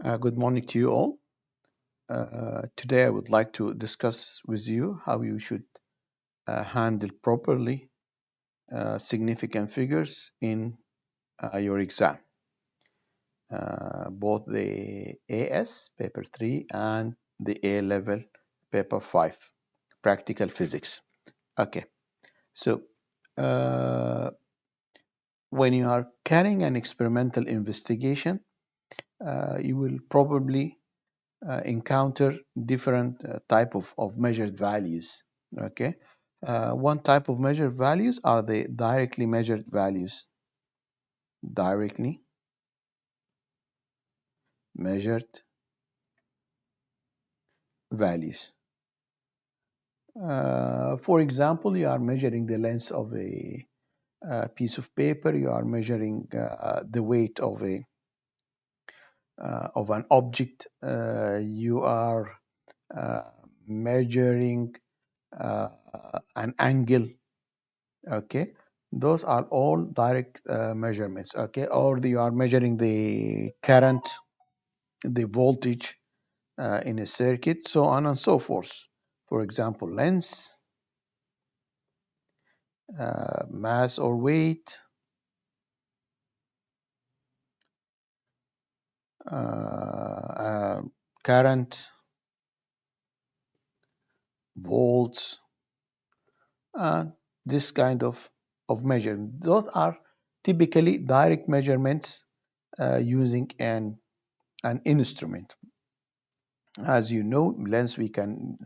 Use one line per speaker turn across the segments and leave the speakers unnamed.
Good morning to you all. Today I would like to discuss with you how you should handle properly significant figures in your exam, both the AS paper 3 and the A level paper 5, practical physics. Okay, so uh, when you are carrying an experimental investigation, you will probably encounter different type of measured values. Okay, one type of measured values are the directly measured values. Directly measured values. For example, you are measuring the length of a piece of paper. You are measuring the weight of an object. You are uh, measuring uh, an angle. Okay, those are all direct measurements. Okay, or you are measuring the current, the voltage in a circuit, so on and so forth. For example, length, mass or weight, current, volts, and this kind of measurement. Those are typically direct measurements using an instrument. As you know, length we can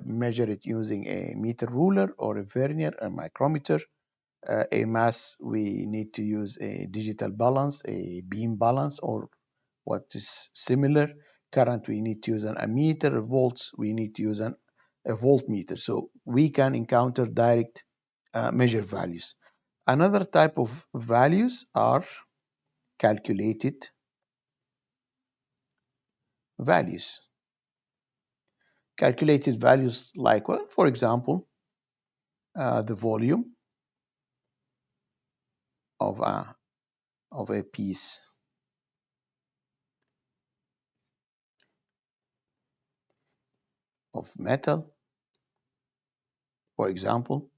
measure it using a meter ruler or a vernier, a micrometer. A mass, we need to use a digital balance, a beam balance, or what is similar. Current, we need to use an ammeter. Volts, we need to use a voltmeter. So we can encounter direct measure values. Another type of values are calculated values. Calculated values like, well, for example, the volume of a piece of metal, for example,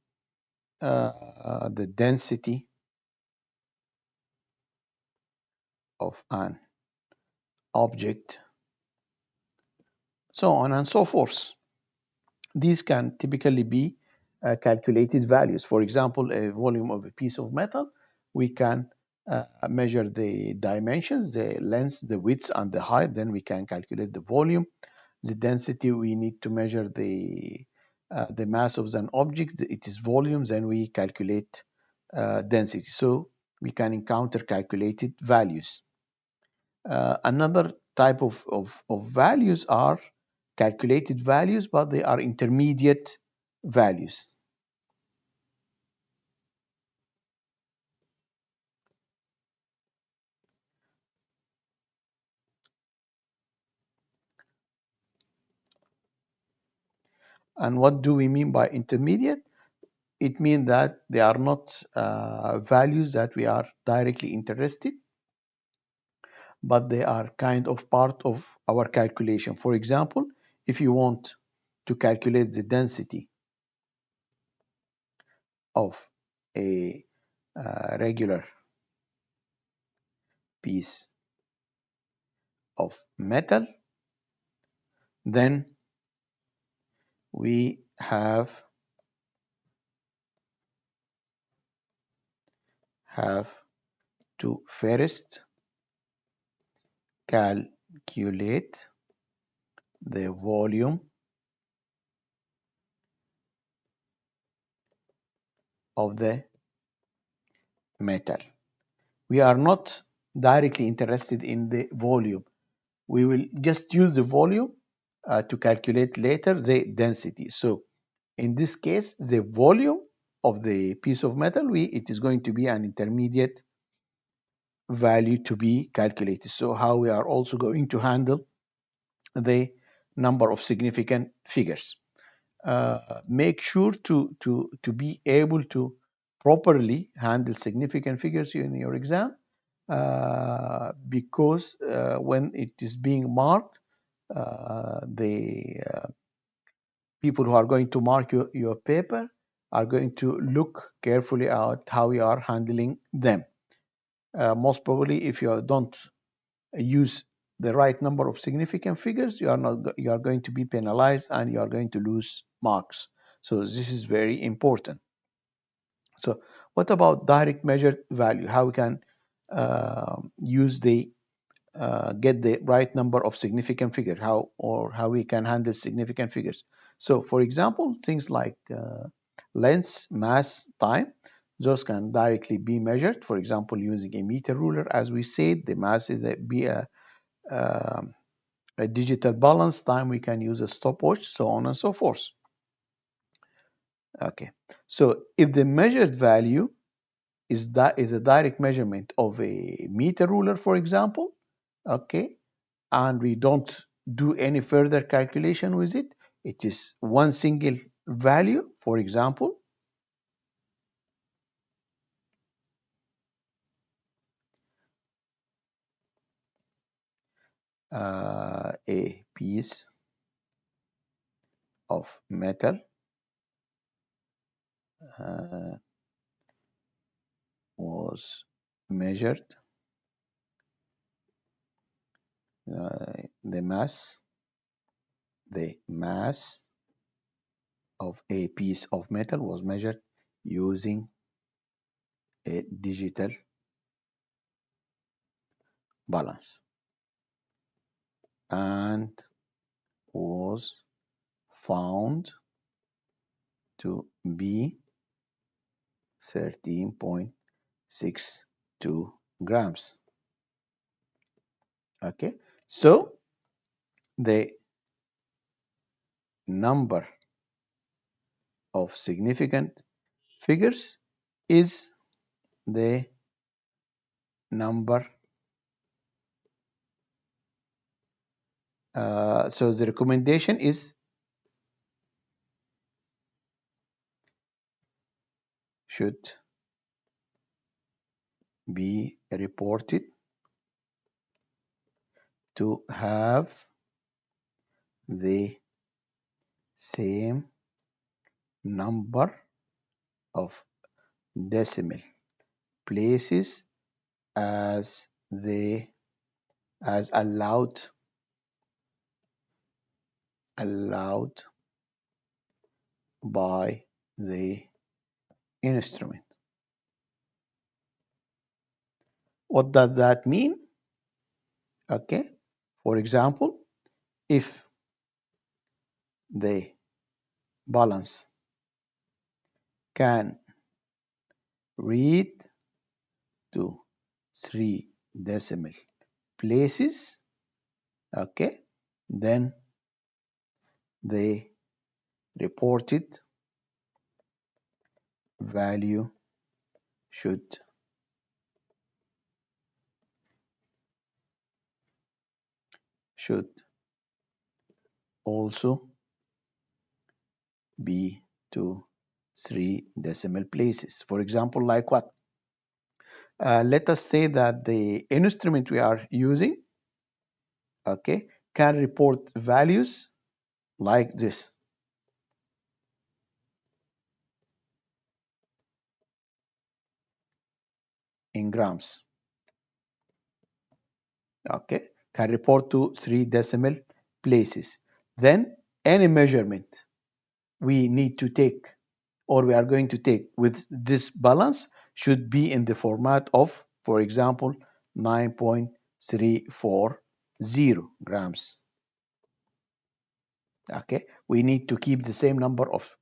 the density of an object, so on and so forth. These can typically be calculated values. For example, a volume of a piece of metal, we can measure the dimensions, the length, the width, and the height. Then we can calculate the volume. The density, we need to measure the mass of an object. It is volume. Then we calculate density. So we can encounter calculated values. Another type of values are calculated values, but they are intermediate values. And what do we mean by intermediate? It means that they are not values that we are directly interested, but they are kind of part of our calculation. For example, if you want to calculate the density of a regular piece of metal, then we have to first calculate the volume of the metal. We are not directly interested in the volume. We will just use the volume to calculate later the density. So in this case, the volume of the piece of metal, it is going to be an intermediate value to be calculated. So how we are also going to handle the number of significant figures. Make sure to be able to properly handle significant figures in your exam. because when it is being marked, the people who are going to mark your paper are going to look carefully at how you are handling them. Most probably, if you don't use the right number of significant figures, you are going to be penalized and you are going to lose marks. So this is very important. So what about direct measured value? How we can use the get the right number of significant figures, how we can handle significant figures. So for example, things like length, mass, time, those can directly be measured. For example, using a meter ruler, as we said, the mass is um, a digital balance. Time, we can use a stopwatch, so on and so forth. Okay, so if the measured value is a direct measurement of a meter ruler, for example, okay, and we don't do any further calculation with it, it is one single value, for example, a piece of metal uh, was measured, the mass of a piece of metal was measured using a digital balance and was found to be 13.62 grams. Okay, so the number of significant figures is the number. So the recommendation is should be reported to have the same number of decimal places as the as allowed by the instrument. What does that mean? Okay, for example, if the balance can read to 3 decimal places, okay, then the reported value should should also be to 3 decimal places. For example, like what? Let us say that the instrument we are using, okay, can report values like this in grams, okay, can report to 3 decimal places. Then any measurement we need to take or we are going to take with this balance should be in the format of, for example, 9.340 grams. Okay, we need to keep the same number of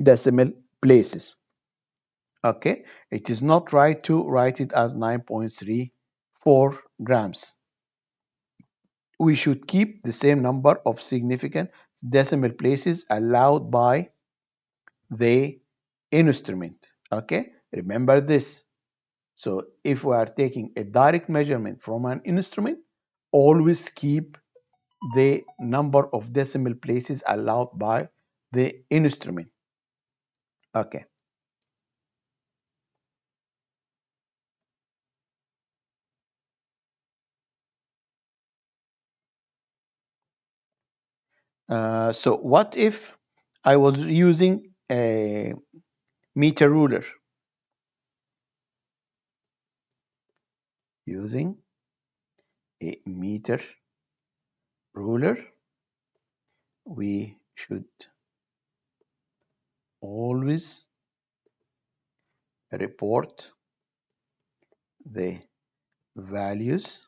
decimal places. Okay, it is not right to write it as 9.34 grams. We should keep the same number of significant decimal places allowed by the instrument. Okay, remember this. So if we are taking a direct measurement from an instrument, always keep the number of decimal places allowed by the instrument. Okay. So what if I was using a meter ruler? Using a meter ruler, we should always report the values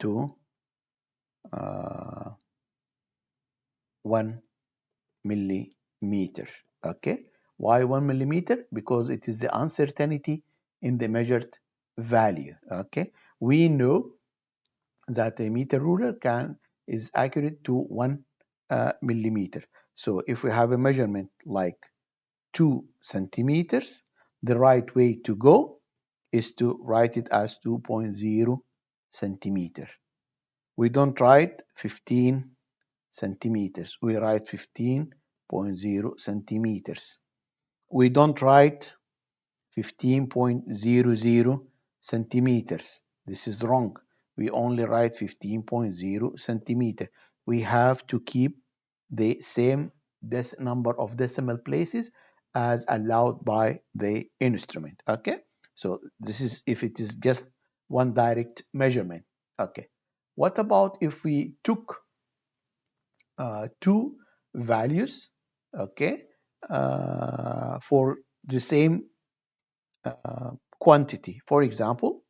to 1 millimeter. Okay, why 1 millimeter? Because it is the uncertainty in the measured value. Okay, we know that a meter ruler is accurate to 1 millimeter. So if we have a measurement like 2 centimeters, the right way to go is to write it as 2.0 centimeter. We don't write 15 centimeters. We write 15.0 centimeters. We don't write 15.00 centimeters. This is wrong. We only write 15.0 centimeter. We have to keep the same number of decimal places as allowed by the instrument. Okay, so this is if it is just one direct measurement. Okay, what about if we took two values, okay, for the same quantity? For example,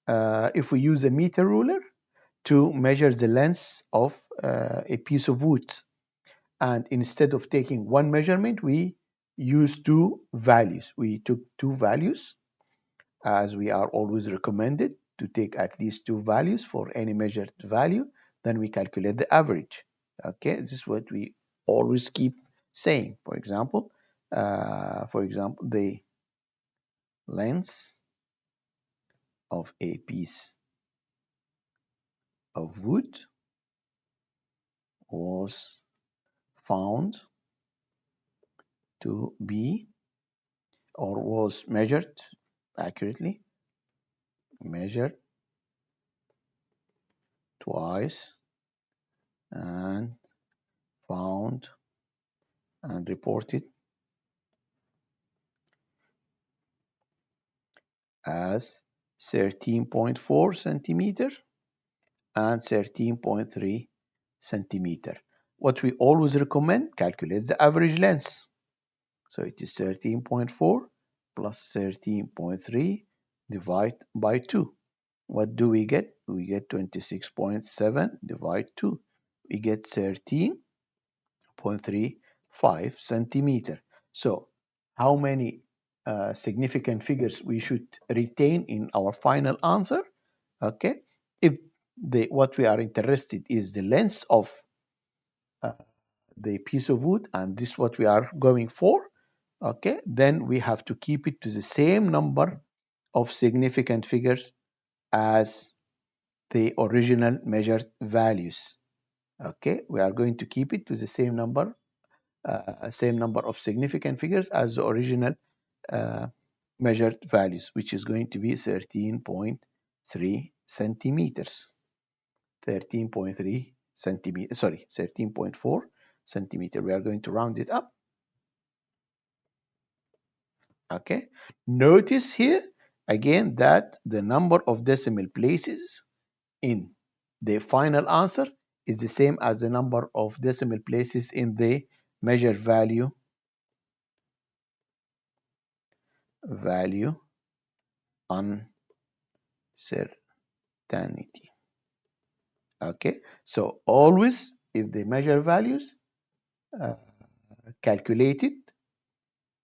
if we use a meter ruler to measure the length of a piece of wood, and instead of taking one measurement, we use two values. We took two values, as we are always recommended to take at least two values for any measured value. Then we calculate the average. Okay, this is what we always keep saying. For example, the length of a piece of wood was found to be, or was measured accurately, measured twice and found and reported as 13.4 centimeter and 13.3 centimeter. What we always recommend, calculate the average length. So it is 13.4 plus 13.3 divide by 2. What do we get? We get 26.7 divide 2. We get 13.35 centimeter. So how many significant figures we should retain in our final answer? Okay, if what we are interested is the length of the piece of wood, and this is what we are going for, okay, then we have to keep it to the same number of significant figures as the original measured values. Okay, we are going to keep it to the same number of significant figures as the original measured values, which is going to be 13.3 centimeters. 13.3 centimeter, sorry, 13.4 centimeter. We are going to round it up. Okay, notice here again that the number of decimal places in the final answer is the same as the number of decimal places in the measured value uncertainty. Okay, so always if the measured values calculated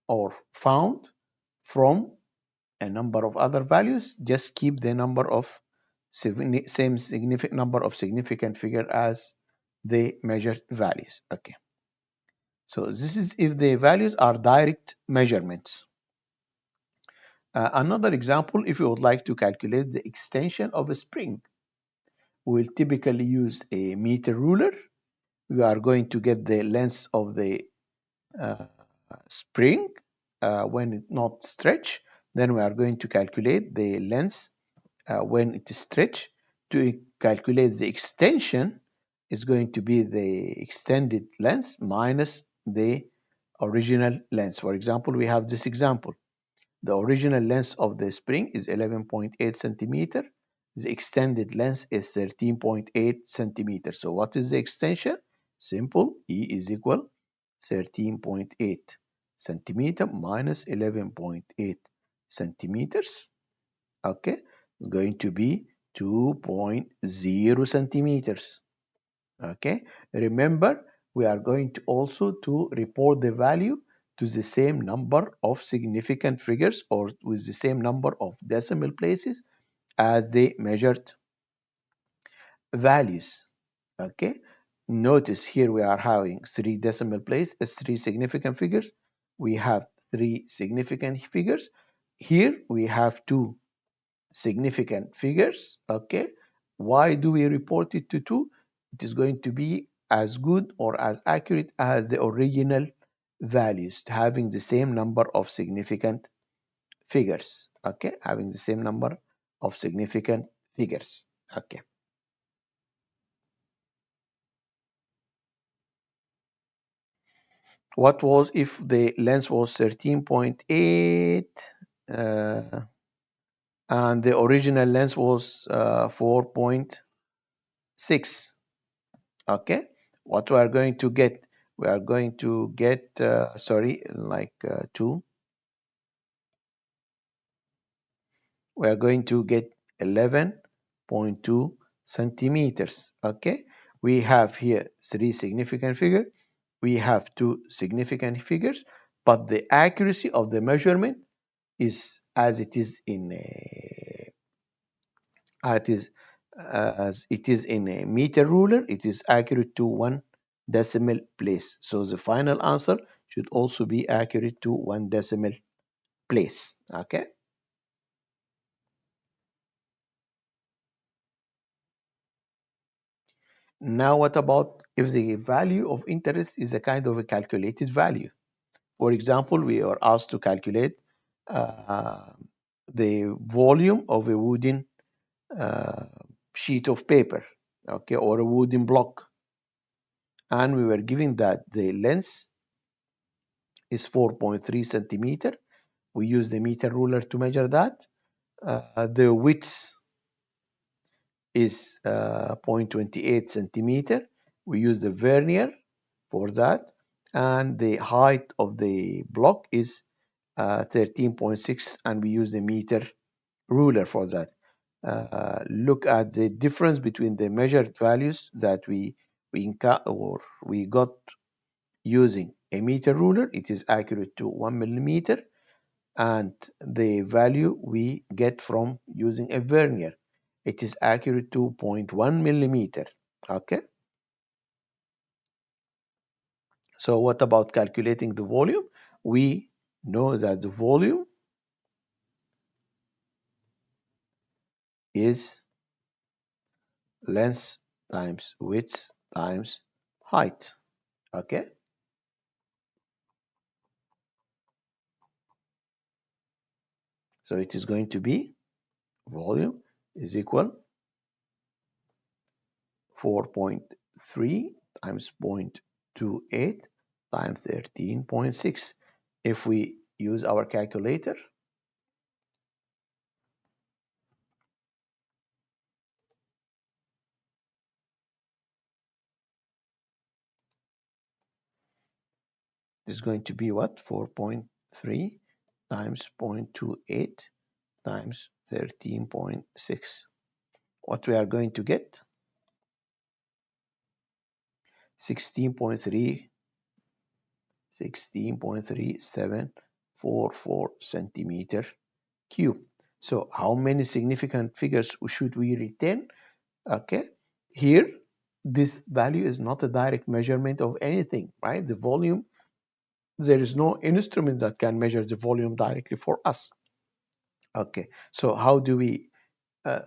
or found from a number of other values, just keep the number of same significant number of significant figure as the measured values. Okay, so this is if the values are direct measurements. Another example, if you would like to calculate the extension of a spring, we will typically use a meter ruler. We are going to get the length of the spring when it not stretched. Then we are going to calculate the length when it is stretched to calculate the extension, it's going to be the extended length minus the original length. For example, we have this example. The original length of the spring is 11.8 centimeter. The extended length is 13.8 centimeter. So what is the extension? Simple. E is equal 13.8 centimeter minus 11.8 centimeters. Okay, it's going to be 2.0 centimeters. Okay, remember we are going to also to report the value to the same number of significant figures or with the same number of decimal places as the measured values. Okay, notice here we are having three decimal places, three significant figures. We have three significant figures. Here we have two significant figures. Okay, why do we report it to 2? It is going to be as good or as accurate as the original values, having the same number of significant figures. Okay, having the same number of significant figures. Okay, what was if the length was 13.8 and the original length was 4.6? Okay, what we are going to get, we are going to get sorry, like 2, we are going to get 11.2 centimeters. Okay, we have here three significant figures, we have two significant figures, but the accuracy of the measurement is as it is in a, as it is in a meter ruler, it is accurate to 1 decimal place. So the final answer should also be accurate to 1 decimal place. Okay. Now what about if the value of interest is a kind of a calculated value? For example, we are asked to calculate uh, the volume of a wooden uh, sheet of paper, okay, or a wooden block, and we were given that the length is 4.3 centimeter. We use the meter ruler to measure that. The width is 0.28 centimeter. We use the vernier for that. And the height of the block is 13.6, and we use the meter ruler for that. Look at the difference between the measured values that we got using a meter ruler. It is accurate to 1 millimeter, and the value we get from using a vernier, it is accurate to 0.1 millimeter. Okay, so what about calculating the volume? We know that the volume is length times width times height. Okay, so it is going to be volume is equal 4.3 times 0.28 times 13.6. If we use our calculator, this is going to be what? 4.3 times 0.28 times 13.6. What we are going to get? 16.3 16.3744 centimeter cube. So how many significant figures should we retain? Okay, here this value is not a direct measurement of anything, right? The volume, there is no instrument that can measure the volume directly for us. Okay, so how do we uh,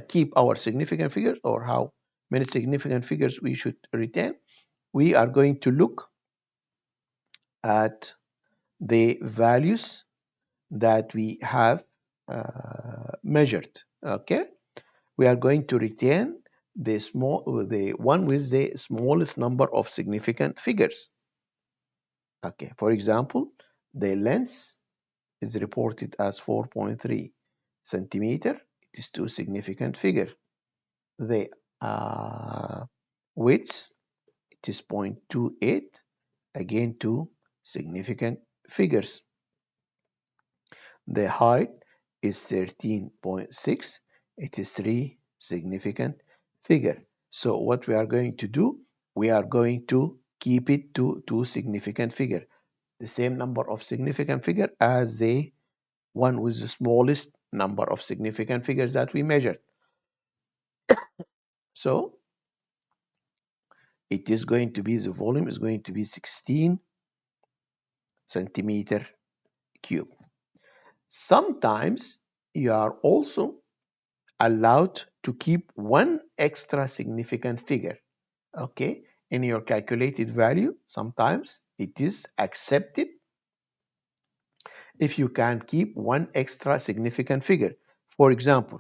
keep our significant figures, or how many significant figures we should retain? We are going to look at the values that we have measured. Okay, we are going to retain the one with the smallest number of significant figures. Okay, for example, the length is reported as 4.3 centimeter. It is two significant figure. The width, it is 0.28, again two significant figures. The height is 13.6. It is three significant figure. So what we are going to do, we are going to keep it to two significant figure, the same number of significant figure as the one with the smallest number of significant figures that we measured. So it is going to be, the volume is going to be 16 centimeter cube. Sometimes you are also allowed to keep one extra significant figure. Okay, in your calculated value, sometimes it is accepted if you can keep one extra significant figure. For example,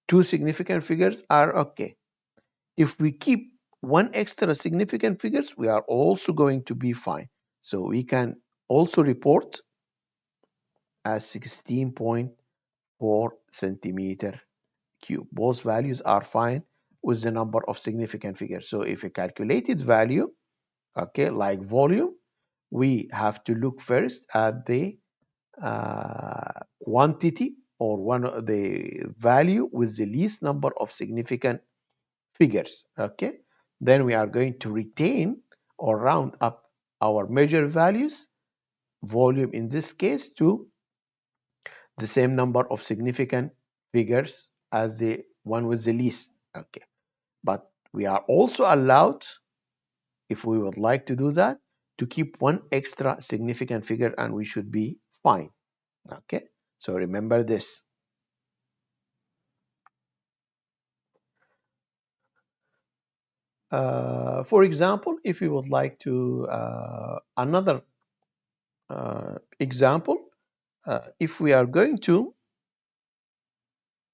two significant figures are okay. If we keep one extra significant figures, we are also going to be fine. So we can also report as 16.4 centimeter cube. Both values are fine with the number of significant figures. So if a calculated value, okay, like volume, we have to look first at the quantity or one of the value with the least number of significant figures. Okay, then we are going to retain or round up our measure values, volume in this case, to the same number of significant figures as the one with the least. Okay, but we are also allowed, if we would like to do that, to keep one extra significant figure and we should be fine. Okay, so remember this. For example, if you would like to another example, if we are going to,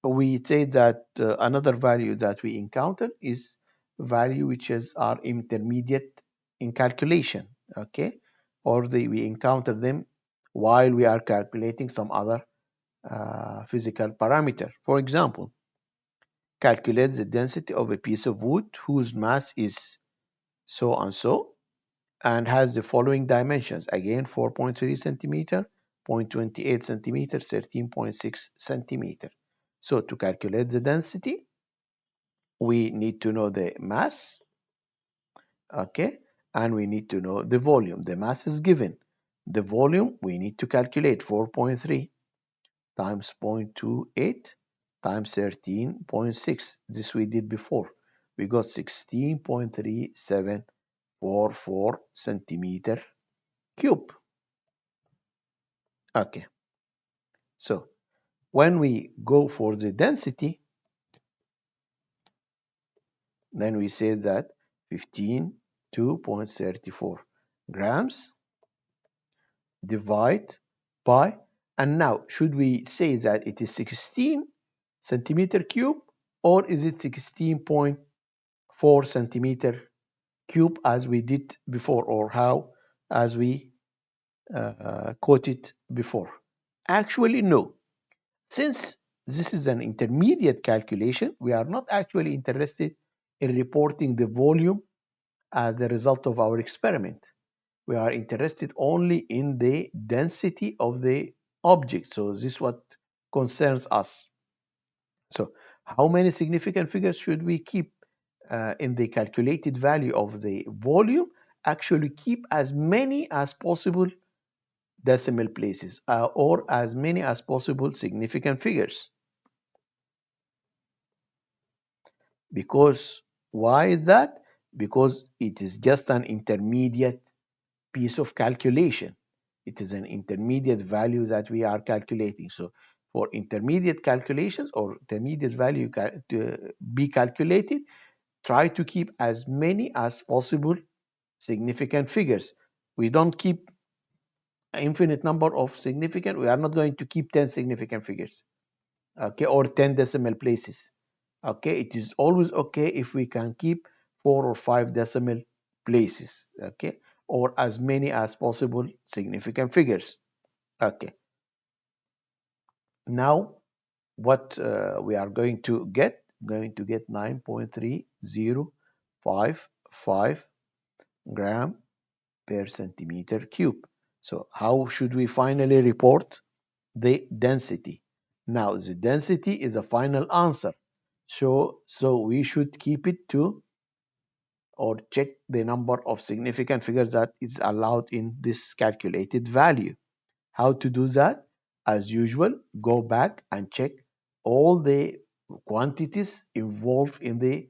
we say that another value that we encounter is value which is our intermediate in calculation, okay, or we encounter them while we are calculating some other physical parameter. For example, calculate the density of a piece of wood whose mass is so and so and has the following dimensions. Again, 4.3 centimeter, 0.28 centimeter, 13.6 centimeter. So to calculate the density, we need to know the mass, okay, and we need to know the volume. The mass is given. The volume, we need to calculate 4.3 times 0.28 times 13.6. This we did before. We got 16.3744 centimeter cube. Okay, so when we go for the density, then we say that 15.2.34 grams divide by, and now should we say that it is 16 centimeter cube or is it 16.4 centimeter cube as we did before, or how as we quoted before? Actually, no. Since this is an intermediate calculation, we are not actually interested in reporting the volume as the result of our experiment. We are interested only in the density of the object. So this is what concerns us. So how many significant figures should we keep in the calculated value of the volume? Actually keep as many as possible decimal places or as many as possible significant figures. Because why is that? Because it is just an intermediate piece of calculation. It is an intermediate value that we are calculating. So for intermediate calculations or intermediate value to be calculated, try to keep as many as possible significant figures. We don't keep an infinite number of significant. We are not going to keep 10 significant figures. okay, or 10 decimal places. Okay, it is always okay if we can keep 4 or 5 decimal places, okay, or as many as possible significant figures. Okay, now what we are going to get 9.3055 gram per centimeter cube. So how should we finally report the density? Now the density is a final answer. So we should keep it to or check the number of significant figures that is allowed in this calculated value. How to do that? As usual, go back and check all the quantities involved in the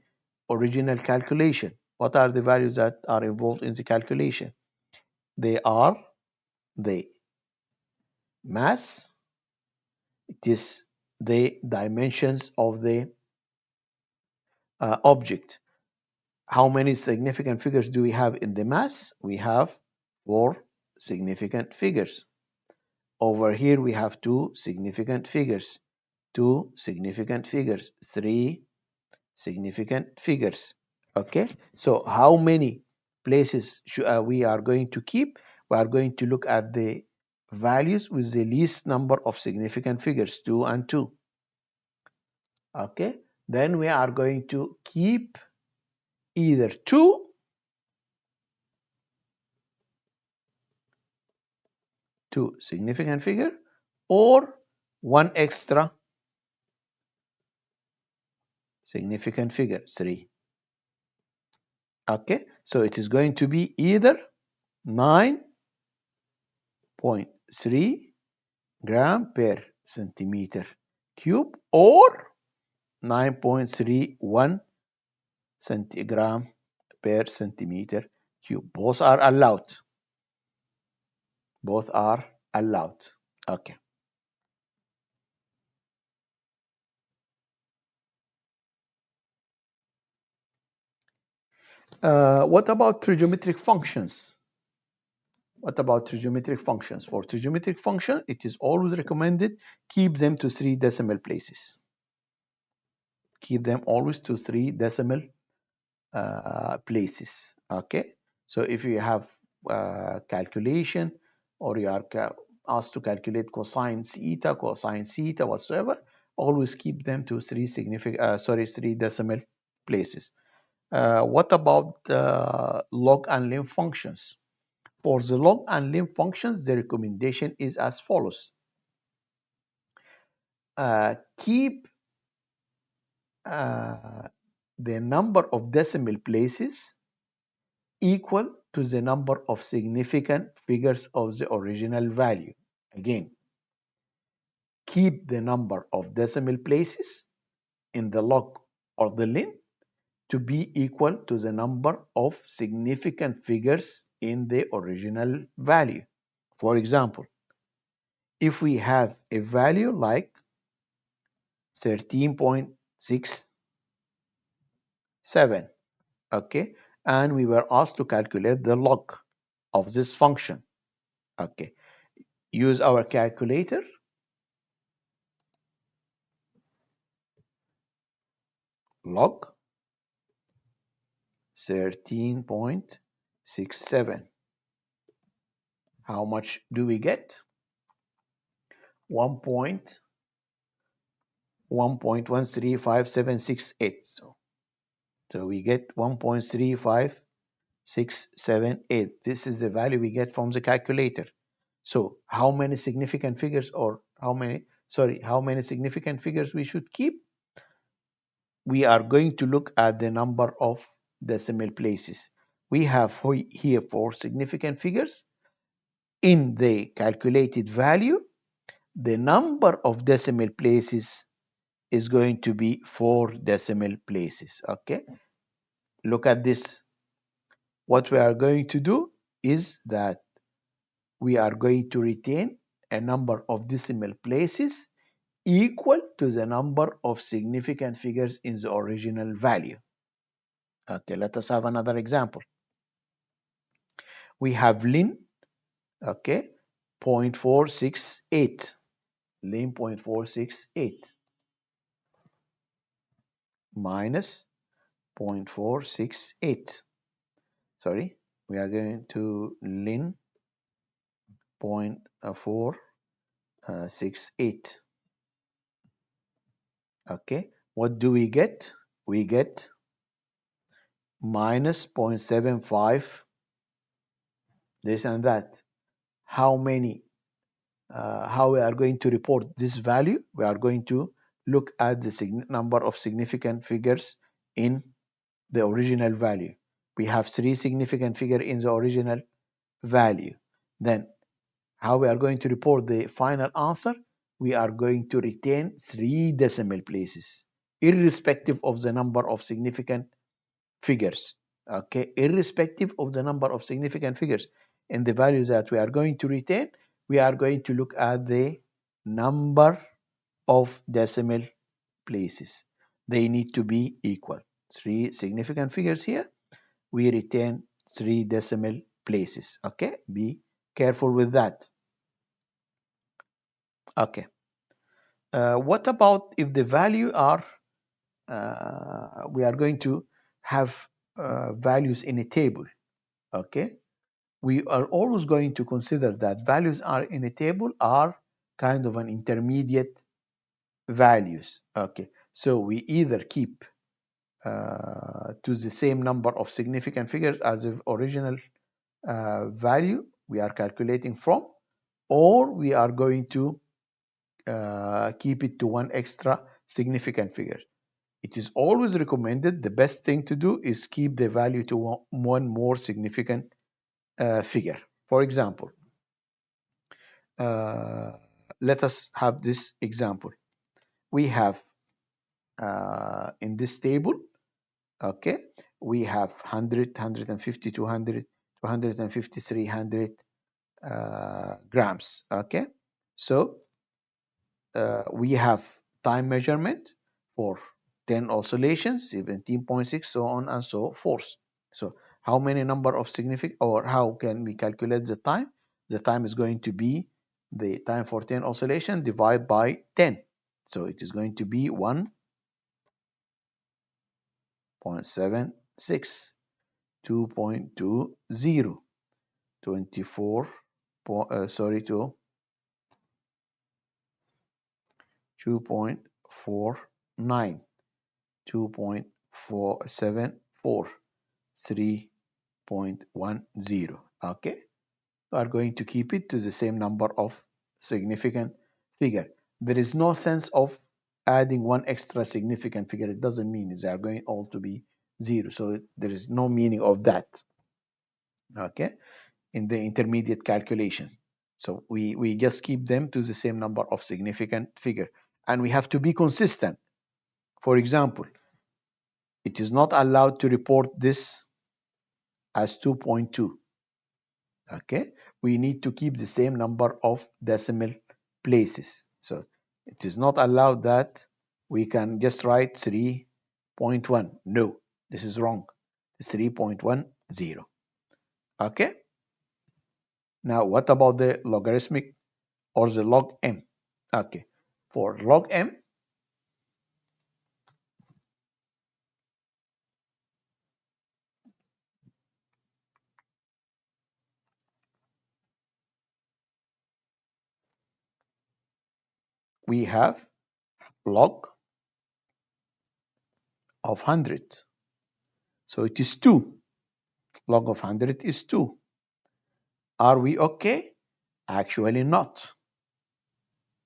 original calculation. What are the values that are involved in the calculation? They are the mass, it is the dimensions of the object. How many significant figures do we have in the mass? We have 4 significant figures. Over here we have 2 significant figures, 2 significant figures, 3 significant figures. Okay, so how many places we are going to keep? We are going to look at the values with the least number of significant figures, 2 and 2. Okay, then we are going to keep either 2 significant figure or 1 extra significant figure, 3. Okay, so it is going to be either 9.3 gram per centimeter cube or 9.31 centigram per centimeter cube. Both are allowed. Both are allowed. Okay. What about trigonometric functions? What about trigonometric functions? For trigonometric function, it is always recommended keep them to 3 decimal places. Keep them always to 3 decimal places. Okay, so if you have calculation or you are asked to calculate cosine theta whatsoever, always keep them to 3 decimal places. What about log and limb functions? For the log and limb functions, the recommendation is as follows. Keep the number of decimal places equal to the number of significant figures of the original value. Again, keep the number of decimal places in the log or the limb to be equal to the number of significant figures in the original value. For example, if we have a value like 13.67, okay, and we were asked to calculate the log of this function, okay, use our calculator. Log 13.67. How much do we get? 1.135768. So we get 1.35678. This is the value we get from the calculator. So how many significant figures or how many significant figures we should keep? We are going to look at the number of decimal places. We have here 4 significant figures. In the calculated value, the number of decimal places is going to be 4 decimal places. Okay, look at this. What we are going to do is that we are going to retain a number of decimal places equal to the number of significant figures in the original value. Okay, let us have another example. We have ln, okay, 0.468, ln 0.468. minus 0.468. Sorry, we are going to ln 0.468. Okay, what do we get? We get minus 0.75 this and that. How many? How we are going to report this value? We are going to look at the number of significant figures in the original value. We have 3 significant figures in the original value. Then how we are going to report the final answer? We are going to retain 3 decimal places, irrespective of the number of significant figures. Okay, irrespective of the number of significant figures in the values that we are going to retain, we are going to look at the number of decimal places. They need to be equal. 3 significant figures here, we retain 3 decimal places. Okay, be careful with that. Okay, what about if the value are we are going to have values in a table? Okay, we are always going to consider that values are in a table are kind of an intermediate values. Okay, so we either keep to the same number of significant figures as the original value we are calculating from, or we are going to keep it to one extra significant figure. It is always recommended, the best thing to do is keep the value to one more significant figure. For example, let us have this example. We have in this table, okay, we have 100, 150, 200, 250, 300 grams. Okay, so we have time measurement for 10 oscillations, 17.6, so on and so forth. So how many number of significant, or how can we calculate the time? The time is going to be the time for 10 oscillation divided by 10. So it is going to be 1.76, 2.20, 24, sorry, to 2.49, 2.474, 3.10. Okay, we are going to keep it to the same number of significant figure. There is no sense of adding one extra significant figure. It doesn't mean they are going all to be 0. So there is no meaning of that. Okay, in the intermediate calculation. So we just keep them to the same number of significant figure. And we have to be consistent. For example, it is not allowed to report this as 2.2. Okay, we need to keep the same number of decimal places. So it is not allowed that we can just write 3.1. No, this is wrong. It's 3.10. Okay, now what about the logarithmic or the log m? Okay, for log m, we have log of 100. So it is 2. Log of 100 is 2. Are we okay? Actually not.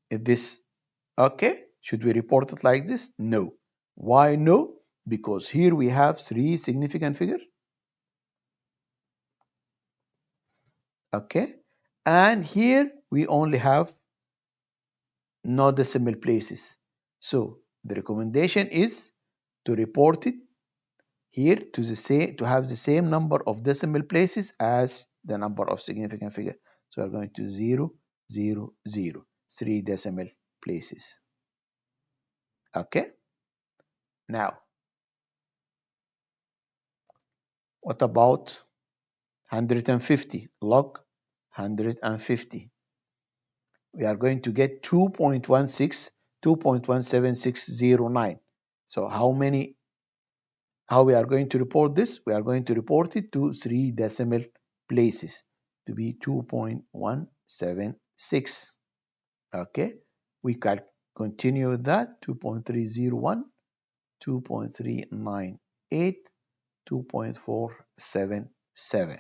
Is this okay? Should we report it like this? No. Why no? Because here we have 3 significant figures. Okay. And here we only have no decimal places. So the recommendation is to report it here to have the same number of decimal places as the number of significant figure. So we're going to 0, 0, 0, 3 decimal places. Okay. Now, what about 150? Log 150. We are going to get 2.16, 2.17609. So how we are going to report this? We are going to report it to 3 decimal places to be 2.176. Okay, we can continue with that. 2.301, 2.398, 2.477.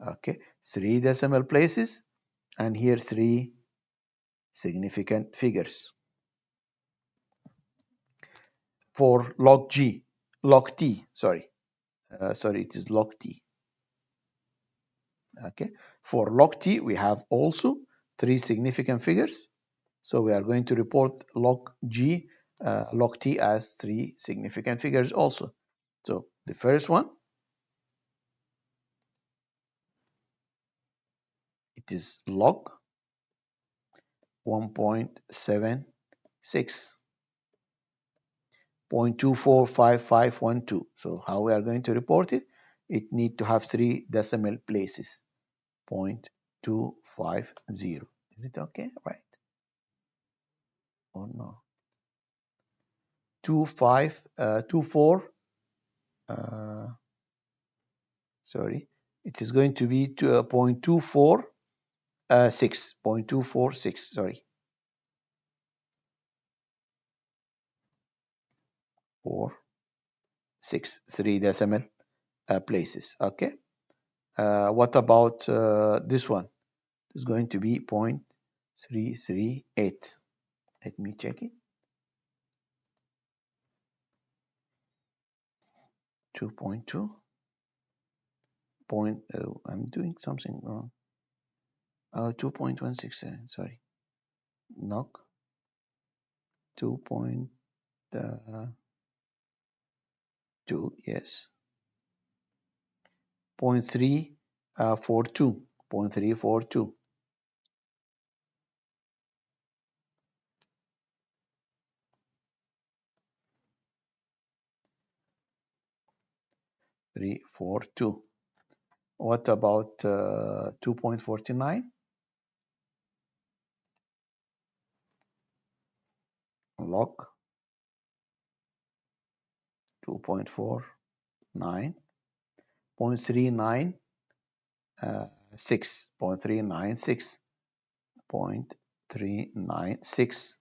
Okay, 3 decimal places, and here 3 significant figures. For log T, sorry, it is log T. Okay, for log T, we have also 3 significant figures. So we are going to report log T as 3 significant figures also. So the first one, it is log 1.76. 0.245512. So how we are going to report it? It need to have 3 decimal places. 0.250. Is it okay? Right? Or no? 24. Sorry, it is going to be 0.246. 0.246. Sorry, 4, 6, 3 decimal places. Okay. What about this one? It's going to be 0.338. Let me check it. 2.2. I'm doing something wrong. 2.167. Sorry. Knock. 2.2. Yes. 0.342. 0.342. 342. What about 2.49? Log 2.49. 0.396. 0.396. 0.396.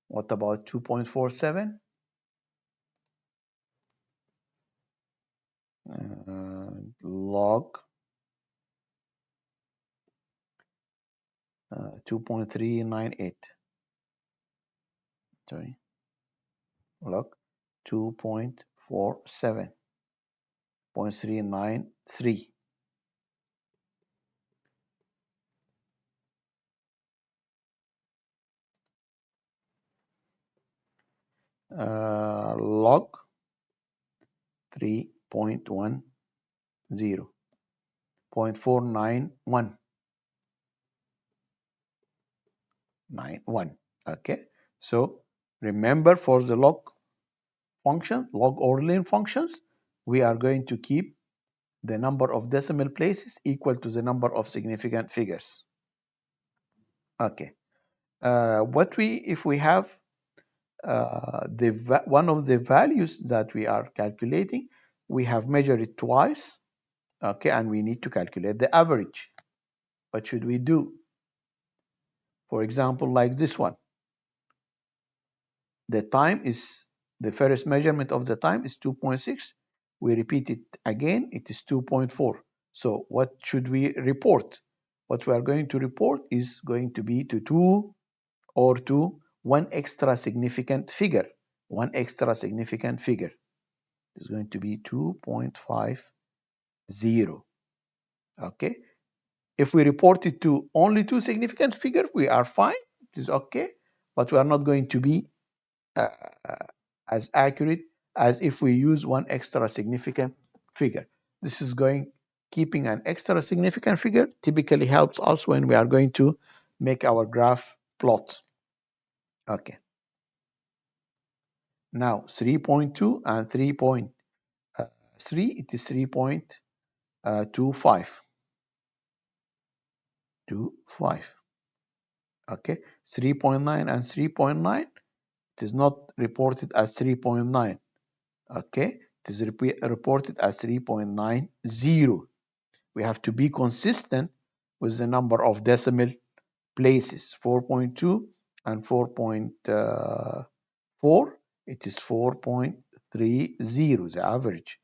What about 2.47? Log 2.398. Sorry. Log 2.47. 0.393. Log 3.10. 0.491. Okay, so remember, for the log function, log Orlean functions, we are going to keep the number of decimal places equal to the number of significant figures. Okay, if we have one of the values that we are calculating, we have measured it twice. Okay, and we need to calculate the average. What should we do? For example, like this one, the first measurement of the time is 2.6. We repeat it again, it is 2.4. So what should we report? What we are going to report is going to be to one extra significant figure. One extra significant figure is going to be 2.50. Okay. If we report it to only 2 significant figures, we are fine. It is okay. But we are not going to be as accurate as if we use one extra significant figure. This is keeping an extra significant figure typically helps us when we are going to make our graph plot. Okay. Now 3.2 and 3.3, it is 3.25. Okay, 3.9 and 3.9, It is not reported as 3.9. Okay, it is reported as 3.90. We have to be consistent with the number of decimal places, 4.2 and 4.4. It is 4.30, the average.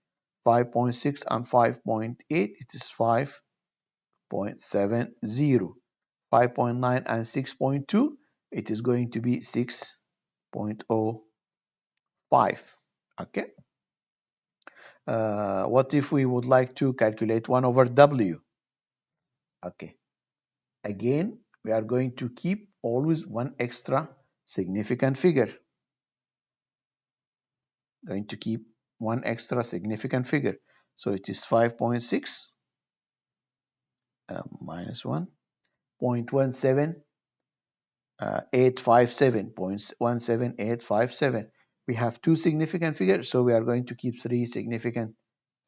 5.6 and 5.8, it is 5.70. 5.9 and 6.2, it is going to be 6.05. Okay. What if we would like to calculate 1 over W? Okay. Again, we are going to keep always one extra significant figure. Going to keep one extra significant figure. So it is 5.6 minus 1, 0.17857. We have two significant figures, so we are going to keep three significant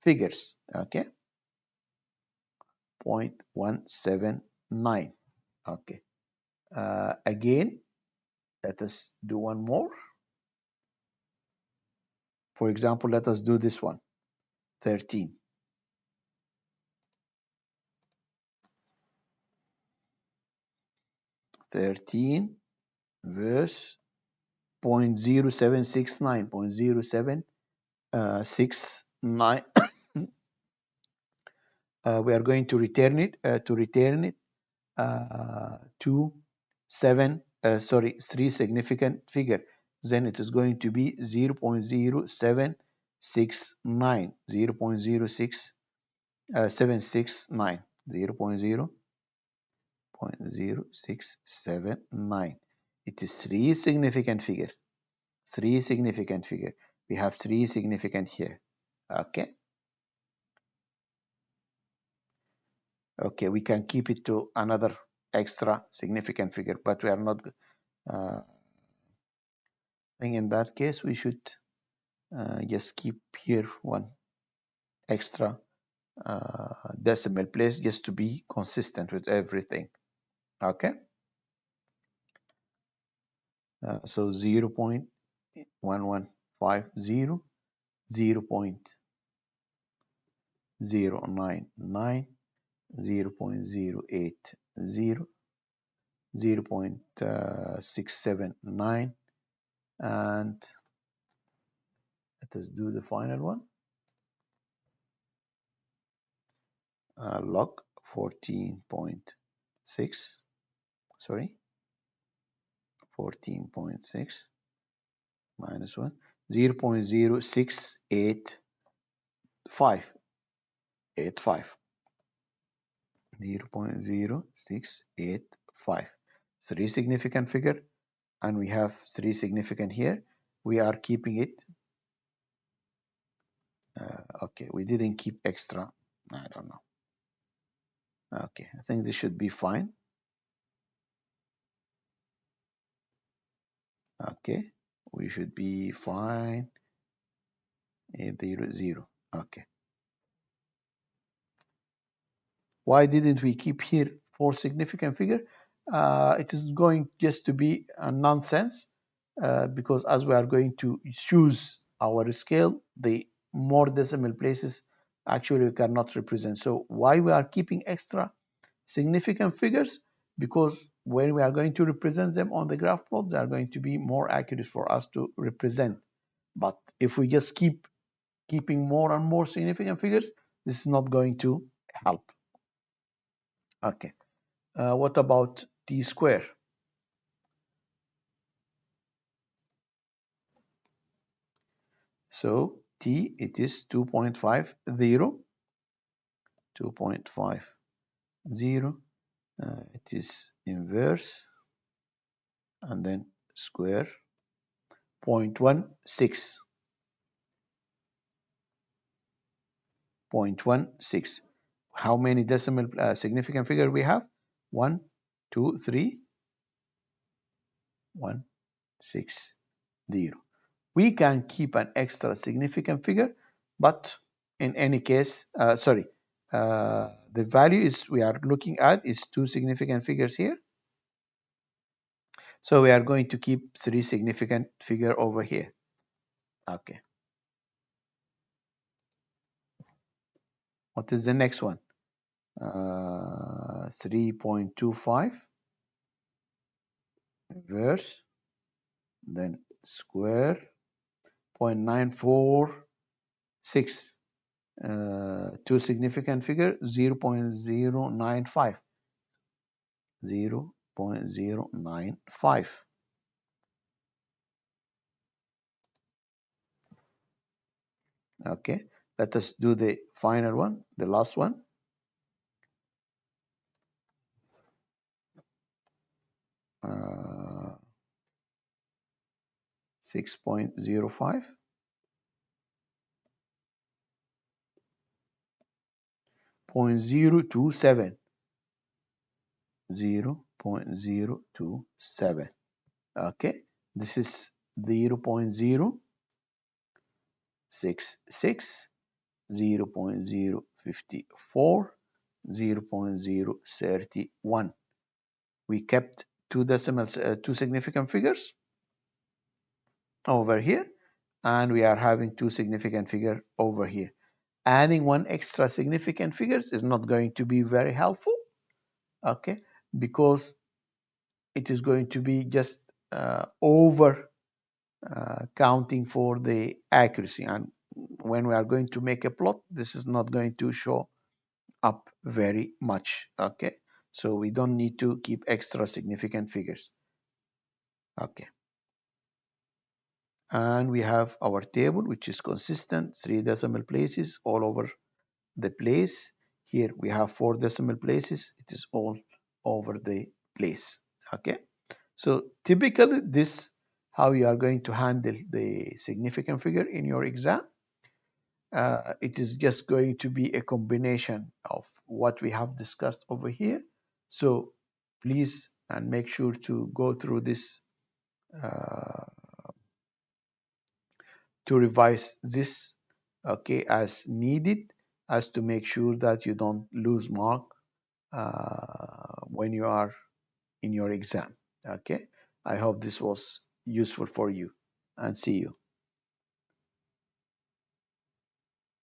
figures. Okay, 0.179. Okay. Again, let us do one more. For example, let us do this one, 13. 13 verse 0.0769, 0.0769. We are going to return it to three significant figure. Then it is going to be 0.0769, 0.0769, 0.0679. It is three significant figure. Three significant figure. We have three significant here. Okay. Okay, we can keep it to another extra significant figure, but we are not. I think in that case we should just keep here one extra decimal place just to be consistent with everything. Okay. So 0.1150, 0.099, 0.080, 0.679, and let us do the final one. Log 14.6, sorry, 14.6 minus 1, 0.0685, 0.0685. Three significant figure, and we have three significant here. We are keeping it. Okay, we didn't keep extra. I don't know. Okay, I think this should be fine. Okay, we should be fine. 800. Okay. Why didn't we keep here four significant figure? It is going just to be a nonsense because as we are going to choose our scale, the more decimal places actually we cannot represent. So why we are keeping extra significant figures? Because when we are going to represent them on the graph plot, they are going to be more accurate for us to represent. But if we just keep keeping more and more significant figures, this is not going to help. Okay. What about t square? So t, it is 2.50, 2.50. It is inverse and then square 0.16. 0.16. How many decimal significant figure we have? 1, 2, 3, 1, 6, 0. We can keep an extra significant figure, but in any case, the value is we are looking at is two significant figures here. So we are going to keep 3 significant figure over here. Okay. What is the next one? 3.25 inverse, then square, 0.946, two significant figure, 0.095, 0.095. Okay, let us do the final one, the last one. 6.05, 0.027, 0.027. Okay, this is 0.066, 0.054, 0.031. We kept two decimals, two significant figures over here, and we are having two significant figure over here. Adding one extra significant figures is not going to be very helpful, okay, because it is going to be just over counting for the accuracy, and when we are going to make a plot, this is not going to show up very much. Okay, so we don't need to keep extra significant figures. Okay, and we have our table, which is consistent, 3 decimal places all over the place. Here we have 4 decimal places, it is all over the place. Okay, so typically this how you are going to handle the significant figure in your exam. It is just going to be a combination of what we have discussed over here. So please and make sure to go through this uh, to revise this, okay, as needed, as to make sure that you don't lose mark when you are in your exam. Okay, I hope this was useful for you, and see you.